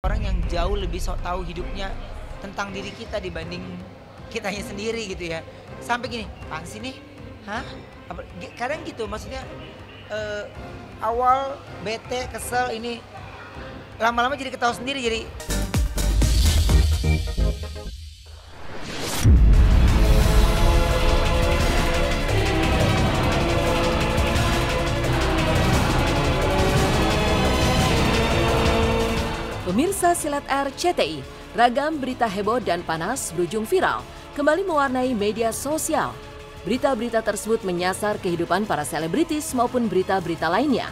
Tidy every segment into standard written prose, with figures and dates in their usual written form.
orang yang jauh lebih sok tahu hidupnya tentang diri kita dibanding kitanya sendiri gitu ya. Sampai gini, apaan sih nih? Hah? Kadang gitu maksudnya awal bete, kesel ini lama-lama jadi ketawa sendiri jadi. Pemirsa Silat RCTI, ragam berita heboh dan panas berujung viral kembali mewarnai media sosial. Berita-berita tersebut menyasar kehidupan para selebritis maupun berita-berita lainnya.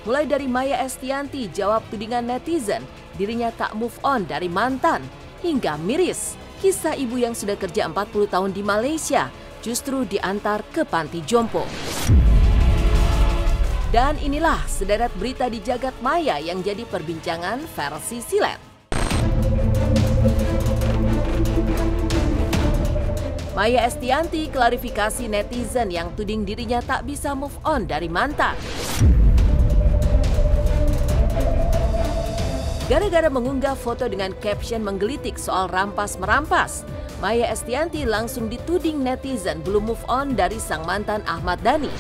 Mulai dari Maya Estianty jawab tudingan netizen, dirinya tak move on dari mantan, hingga miris, kisah ibu yang sudah kerja 40 tahun di Malaysia justru diantar ke panti jompo. Dan inilah sederet berita di jagat maya yang jadi perbincangan versi silet. Maya Estianty klarifikasi netizen yang tuding dirinya tak bisa move on dari mantan. Gara-gara mengunggah foto dengan caption menggelitik soal rampas-merampas, Maya Estianty langsung dituding netizen belum move on dari sang mantan Ahmad Dhani.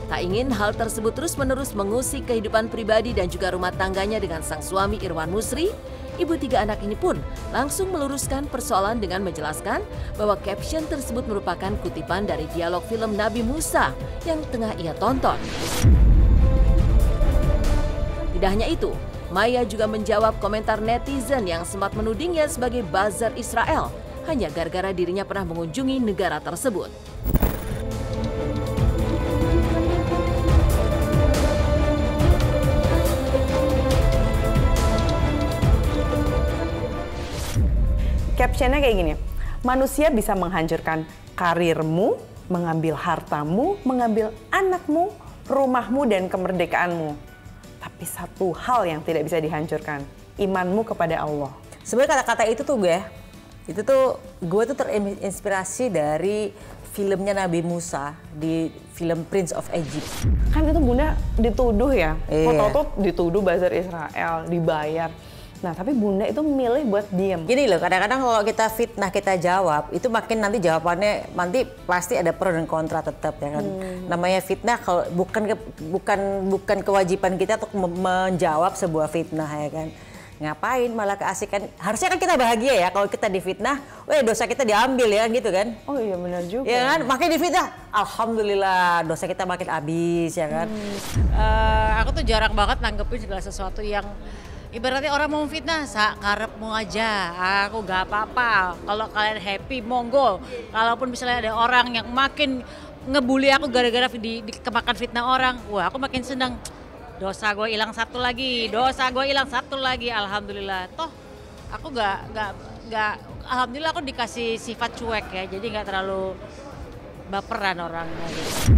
Tak ingin hal tersebut terus-menerus mengusik kehidupan pribadi dan juga rumah tangganya dengan sang suami Irwan Musri, ibu 3 anak ini pun langsung meluruskan persoalan dengan menjelaskan bahwa caption tersebut merupakan kutipan dari dialog film Nabi Musa yang tengah ia tonton. Tidak hanya itu, Maya juga menjawab komentar netizen yang sempat menudingnya sebagai buzzer Israel hanya gara-gara dirinya pernah mengunjungi negara tersebut. Captionnya kayak gini, manusia bisa menghancurkan karirmu, mengambil hartamu, mengambil anakmu, rumahmu, dan kemerdekaanmu. Tapi satu hal yang tidak bisa dihancurkan, imanmu kepada Allah. Sebenarnya kata-kata itu tuh gue tuh terinspirasi dari filmnya Nabi Musa di film Prince of Egypt. Kan itu Bunda dituduh ya, Iya. foto tuh dituduh buzzer Israel, dibayar. Nah, tapi Bunda itu milih buat diem. Gini loh, kadang-kadang kalau kita fitnah kita jawab, itu makin nanti jawabannya nanti pasti ada pro dan kontra tetap ya kan. Namanya fitnah kalau bukan kewajiban kita untuk menjawab sebuah fitnah ya kan. Ngapain malah keasikan? Harusnya kan kita bahagia ya kalau kita difitnah, dosa kita diambil ya gitu kan. Oh iya benar juga. Ya kan, makin difitnah, alhamdulillah dosa kita makin habis ya kan. Aku tuh jarang banget nanggepin segala sesuatu yang ibaratnya orang mau fitnah, sakarepmu aja, aku gak apa-apa. Kalau kalian happy, monggo. Kalaupun misalnya ada orang yang makin ngebully aku gara-gara kemakan fitnah orang, wah aku makin senang. Dosa gue hilang satu lagi, alhamdulillah. Toh aku gak, alhamdulillah aku dikasih sifat cuek ya, jadi gak terlalu baperan orangnya gitu.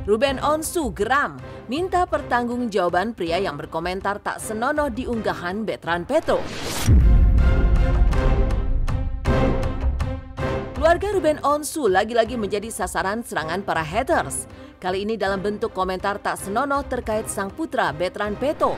Ruben Onsu geram, minta pertanggungjawaban pria yang berkomentar tak senonoh di unggahan Betran Petro. Keluarga Ruben Onsu lagi-lagi menjadi sasaran serangan para haters. Kali ini dalam bentuk komentar tak senonoh terkait sang putra Betran Petro.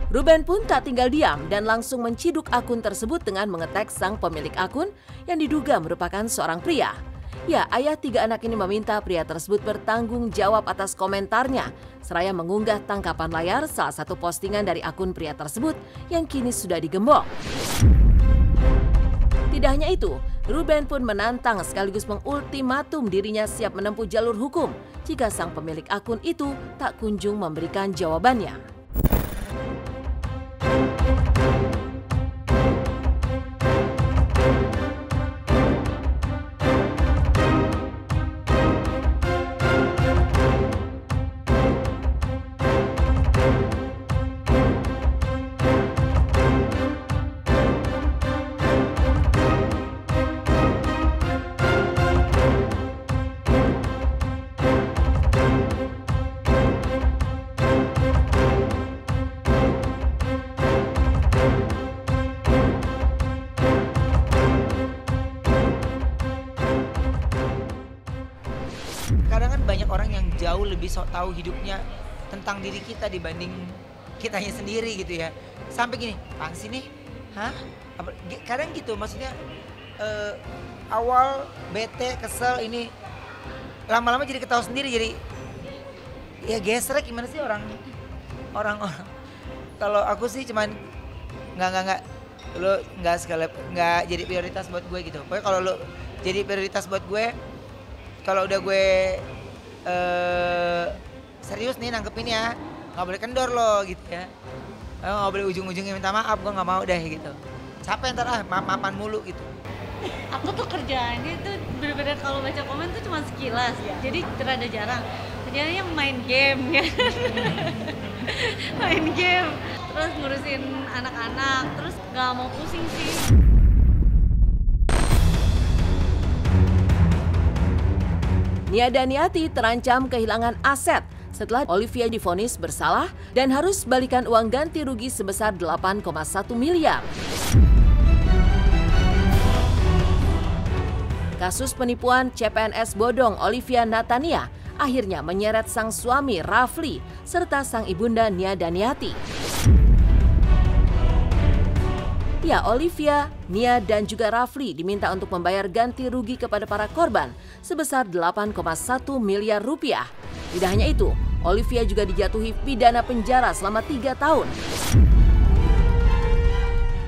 Ruben pun tak tinggal diam dan langsung menciduk akun tersebut dengan mengetag sang pemilik akun yang diduga merupakan seorang pria. Ya, ayah 3 anak ini meminta pria tersebut bertanggung jawab atas komentarnya, seraya mengunggah tangkapan layar salah satu postingan dari akun pria tersebut yang kini sudah digembok. Tidak hanya itu, Ruben pun menantang sekaligus mengultimatum dirinya siap menempuh jalur hukum jika sang pemilik akun itu tak kunjung memberikan jawabannya. orang yang jauh lebih sok tahu hidupnya tentang diri kita dibanding kitanya sendiri gitu ya. Sampai gini, apaan sih nih? Hah? Kadang gitu, maksudnya awal bete, kesel, ini lama-lama jadi ketawa sendiri, jadi ya gesrek. Gimana sih orang kalau aku sih cuman nggak lo nggak jadi prioritas buat gue gitu. Pokoknya kalau lo jadi prioritas buat gue, kalau udah gue serius nih nangkepin ya, nggak boleh kendor lo gitu ya. Nggak boleh ujung-ujungnya minta maaf, gue nggak mau deh gitu. Capek ntar maaf-maafan mulu gitu. Aku tuh kerjaannya tuh bener-bener kalau baca komen tuh cuma sekilas, jadi rada jarang. Kerjaannya main game ya. Main game, terus ngurusin anak-anak, terus nggak mau pusing sih. Nia Daniati terancam kehilangan aset setelah Olivia divonis bersalah dan harus balikan uang ganti rugi sebesar 8,1 miliar. Kasus penipuan CPNS bodong Olivia Natania akhirnya menyeret sang suami Rafli serta sang ibunda Nia Daniati. Ya, Olivia, Nia, dan juga Rafli diminta untuk membayar ganti rugi kepada para korban sebesar 8,1 miliar rupiah. Tidak hanya itu, Olivia juga dijatuhi pidana penjara selama 3 tahun.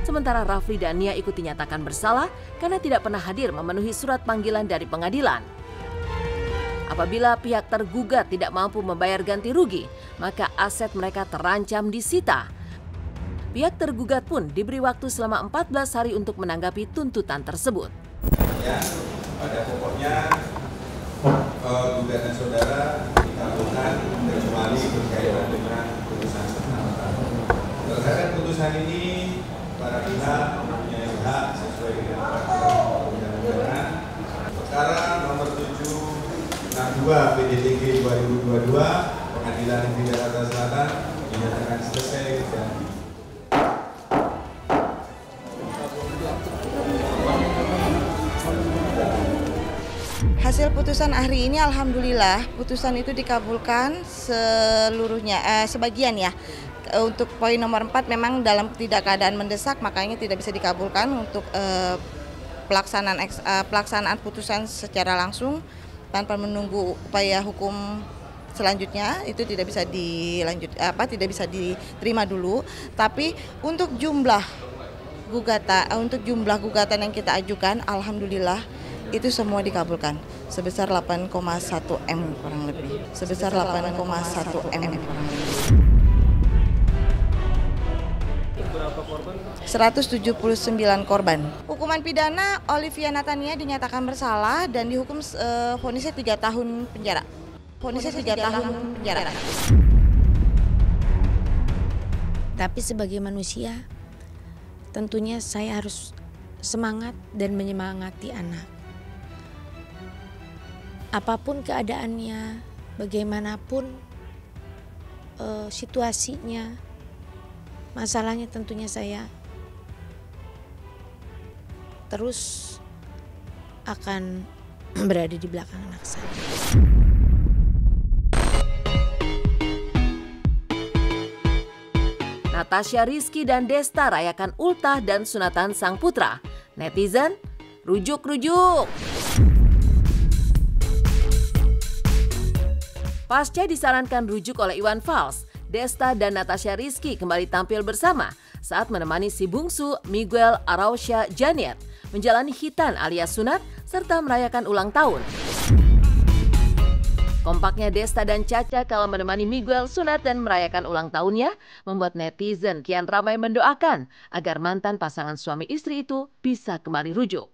Sementara Rafli dan Nia ikut dinyatakan bersalah karena tidak pernah hadir memenuhi surat panggilan dari pengadilan. Apabila pihak tergugat tidak mampu membayar ganti rugi, maka aset mereka terancam disita. Pihak tergugat pun diberi waktu selama 14 hari untuk menanggapi tuntutan tersebut. Ya, pada pokoknya gugatan saudara dikabulkan kecuali berkaitan dengan putusan sementara. Terhadap putusan ini, para pihak mempunyai hak sesuai dengan peraturan undang-undangan. Perkara nomor 762 PDTG 2022 Pengadilan Negeri Jakarta Selatan dinyatakan selesai dan hasil putusan hari ini alhamdulillah putusan itu dikabulkan seluruhnya, sebagian ya. Untuk poin nomor 4 memang dalam tidak keadaan mendesak makanya tidak bisa dikabulkan untuk pelaksanaan putusan secara langsung tanpa menunggu upaya hukum selanjutnya itu tidak bisa tidak bisa diterima dulu. Tapi untuk jumlah gugatan yang kita ajukan alhamdulillah itu semua dikabulkan sebesar 8,1 M kurang lebih. 179 korban. Hukuman pidana Olivia Natania dinyatakan bersalah dan dihukum vonisnya 3 tahun penjara. Tapi sebagai manusia tentunya saya harus semangat dan menyemangati anak. Apapun keadaannya, bagaimanapun situasinya, masalahnya tentunya saya terus akan berada di belakang anak saya. Natasha Rizky dan Desta rayakan ultah dan sunatan sang putra. Netizen, rujuk-rujuk. Pasca disarankan rujuk oleh Iwan Fals, Desta dan Natasha Rizky kembali tampil bersama saat menemani si bungsu Miguel Arausha Janet menjalani hitan alias sunat serta merayakan ulang tahun. Kompaknya Desta dan Caca kalau menemani Miguel sunat dan merayakan ulang tahunnya membuat netizen kian ramai mendoakan agar mantan pasangan suami istri itu bisa kembali rujuk.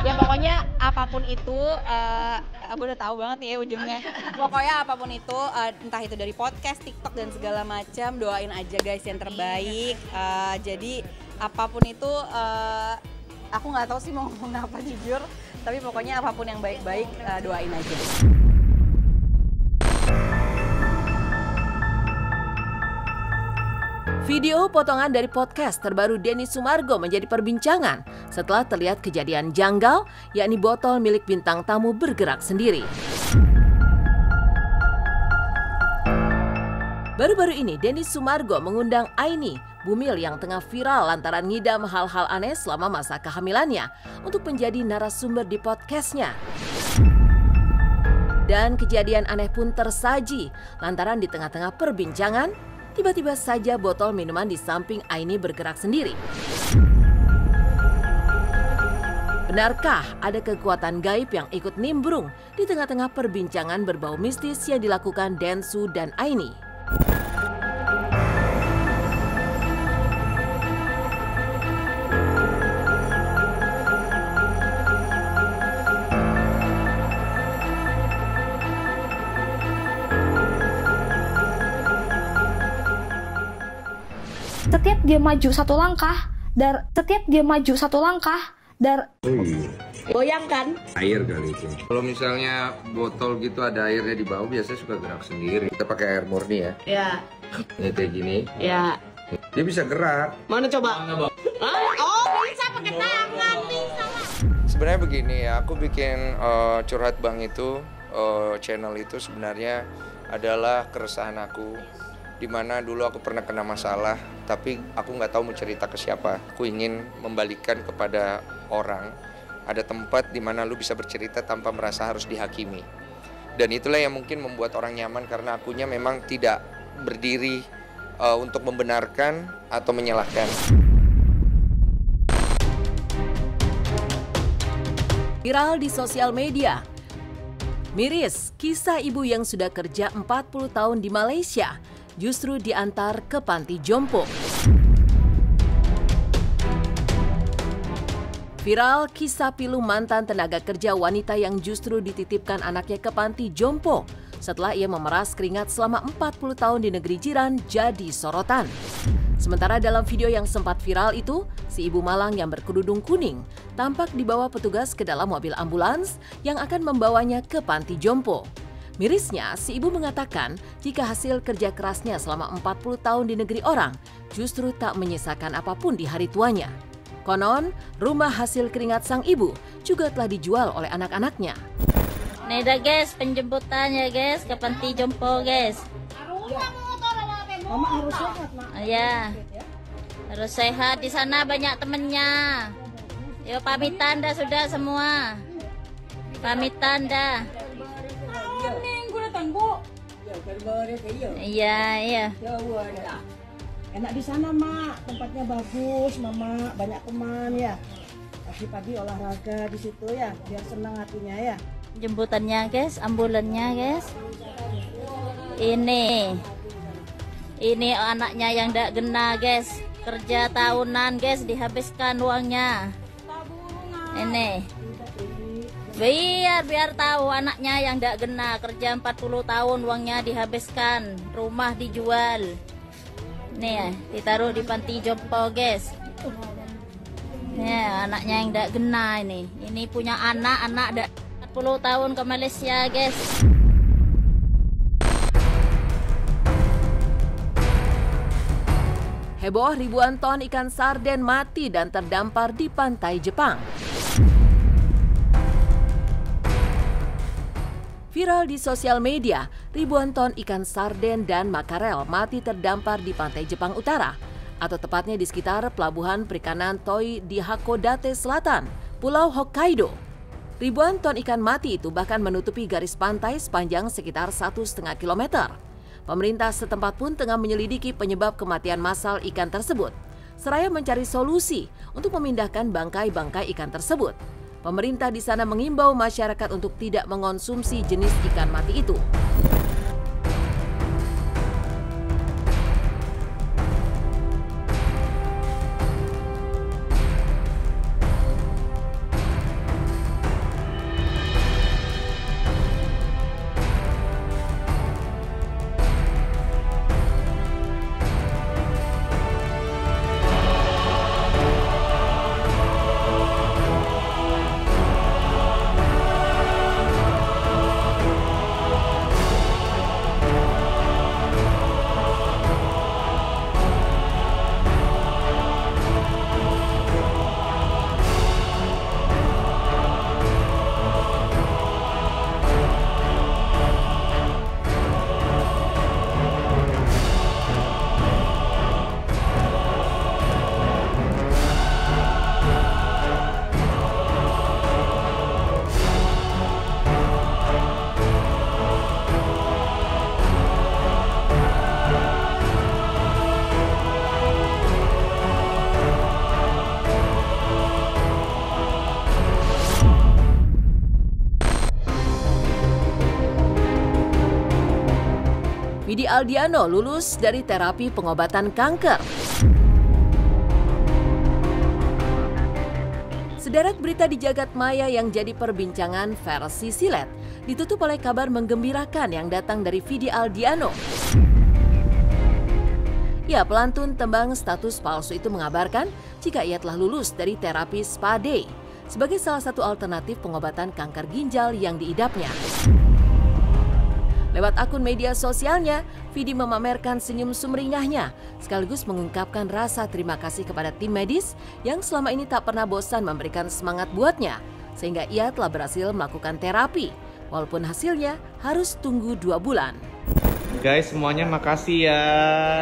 Ya pokoknya apapun itu, aku udah tahu banget nih ya ujungnya. Pokoknya apapun itu, entah itu dari podcast, TikTok dan segala macam, doain aja guys yang terbaik. Jadi apapun itu, aku nggak tahu sih mau ngomong apa jujur, tapi pokoknya apapun yang baik-baik, doain aja. Video potongan dari podcast terbaru Denny Sumargo menjadi perbincangan setelah terlihat kejadian janggal, yakni botol milik bintang tamu bergerak sendiri. Baru-baru ini Denny Sumargo mengundang Aini, bumil yang tengah viral lantaran ngidam hal-hal aneh selama masa kehamilannya untuk menjadi narasumber di podcastnya. Dan kejadian aneh pun tersaji lantaran di tengah-tengah perbincangan, tiba-tiba saja botol minuman di samping Aini bergerak sendiri. Benarkah ada kekuatan gaib yang ikut nimbrung di tengah-tengah perbincangan berbau mistis yang dilakukan Densu dan Aini? Setiap dia maju satu langkah, goyang kan? Air kali itu. Kalau misalnya botol gitu ada airnya di bawah, biasanya suka gerak sendiri. Kita pakai air murni ya. Ya. Ini kayak gini. Ya. Dia bisa gerak. Mana coba? Oh, bisa pakai tangan, bisa. Sebenarnya begini ya, aku bikin Curhat Bang itu, channel itu sebenarnya adalah keresahan aku. Dimana dulu aku pernah kena masalah, tapi aku nggak tahu mau cerita ke siapa. Aku ingin membalikan kepada orang, ada tempat di mana lu bisa bercerita tanpa merasa harus dihakimi. Dan itulah yang mungkin membuat orang nyaman, karena akunya memang tidak berdiri untuk membenarkan atau menyalahkan. Viral di sosial media. Miris, kisah ibu yang sudah kerja 40 tahun di Malaysia justru diantar ke panti jompo. Viral kisah pilu mantan tenaga kerja wanita yang justru dititipkan anaknya ke panti jompo setelah ia memeras keringat selama 40 tahun di negeri jiran jadi sorotan. Sementara dalam video yang sempat viral itu, si ibu malang yang berkerudung kuning tampak dibawa petugas ke dalam mobil ambulans yang akan membawanya ke panti jompo. Mirisnya, si ibu mengatakan jika hasil kerja kerasnya selama 40 tahun di negeri orang justru tak menyisakan apapun di hari tuanya. Konon, rumah hasil keringat sang ibu juga telah dijual oleh anak-anaknya. Nih dah guys, penjemputannya guys ke panti jompo guys. Mama harus sehat, Mak. Ya, harus sehat. Di sana banyak temennya. Yo pamitan dah sudah semua. Pamitan dah. Iya. Enak di sana, Mak. Tempatnya bagus, Mama. Banyak teman ya. Pagi-pagi olahraga di situ ya, biar senang hatinya ya. Jemputannya guys, ambulannya guys. Ini anaknya yang ndak gena guys. Kerja tahunan guys, dihabiskan uangnya. Ini. Biar tahu anaknya yang ndak gena, kerja 40 tahun uangnya dihabiskan, rumah dijual. Nih, ditaruh di panti jompo guys. Nih, anaknya yang ndak gena ini. Ini punya anak ndak 40 tahun ke Malaysia guys. Heboh, ribuan ton ikan sarden mati dan terdampar di pantai Jepang. Viral di sosial media, ribuan ton ikan sarden dan makarel mati terdampar di pantai Jepang Utara, atau tepatnya di sekitar pelabuhan perikanan Toi di Hakodate Selatan, Pulau Hokkaido. Ribuan ton ikan mati itu bahkan menutupi garis pantai sepanjang sekitar 1,5 kilometer. Pemerintah setempat pun tengah menyelidiki penyebab kematian massal ikan tersebut, seraya mencari solusi untuk memindahkan bangkai-bangkai ikan tersebut. Pemerintah di sana mengimbau masyarakat untuk tidak mengonsumsi jenis ikan mati itu. Vidi Aldiano lulus dari terapi pengobatan kanker. Sederet berita di jagat maya yang jadi perbincangan versi silet ditutup oleh kabar menggembirakan yang datang dari Vidi Aldiano. Ya, pelantun tembang status palsu itu mengabarkan jika ia telah lulus dari terapi Spa Day sebagai salah satu alternatif pengobatan kanker ginjal yang diidapnya. Lewat akun media sosialnya, Vidi memamerkan senyum sumringahnya sekaligus mengungkapkan rasa terima kasih kepada tim medis yang selama ini tak pernah bosan memberikan semangat buatnya sehingga ia telah berhasil melakukan terapi walaupun hasilnya harus tunggu 2 bulan. Guys, semuanya makasih ya.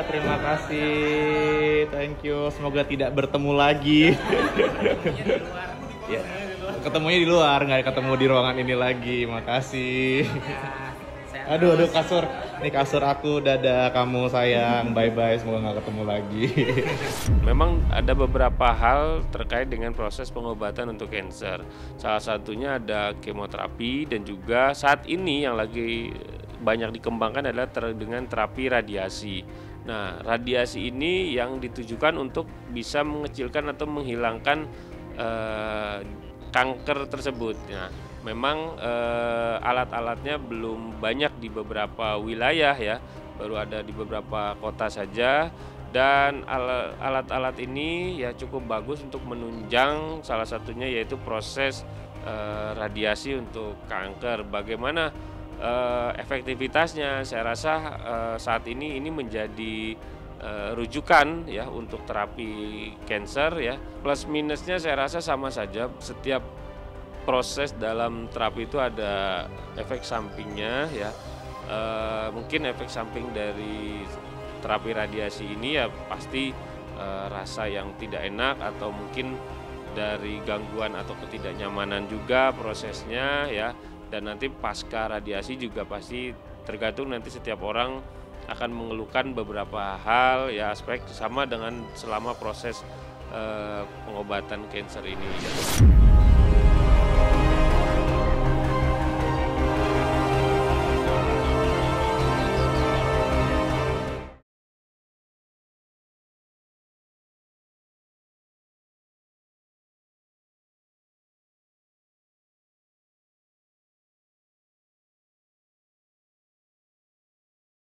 Terima kasih. Thank you. Semoga tidak bertemu lagi. Ya, ketemunya di luar, nggak ketemu di ruangan ini lagi. Makasih. Aduh kasur. Ini kasur aku, dadah kamu sayang, bye-bye, semoga nggak ketemu lagi. Memang ada beberapa hal terkait dengan proses pengobatan untuk kanker. Salah satunya ada kemoterapi dan juga saat ini yang lagi banyak dikembangkan adalah dengan terapi radiasi. Nah, radiasi ini yang ditujukan untuk bisa mengecilkan atau menghilangkan kanker tersebut. Nah, memang alat-alatnya belum banyak di beberapa wilayah ya, baru ada di beberapa kota saja, dan alat-alat ini ya cukup bagus untuk menunjang salah satunya yaitu proses radiasi untuk kanker. Bagaimana efektivitasnya? Saya rasa saat ini menjadi rujukan ya untuk terapi kanker ya. Plus minusnya saya rasa sama saja, setiap proses dalam terapi itu ada efek sampingnya ya. Mungkin efek samping dari terapi radiasi ini ya pasti rasa yang tidak enak atau mungkin dari gangguan atau ketidaknyamanan juga prosesnya ya. Dan nanti pasca radiasi juga pasti tergantung nanti setiap orang akan mengeluhkan beberapa hal ya, aspek sama dengan selama proses pengobatan kanker ini ya.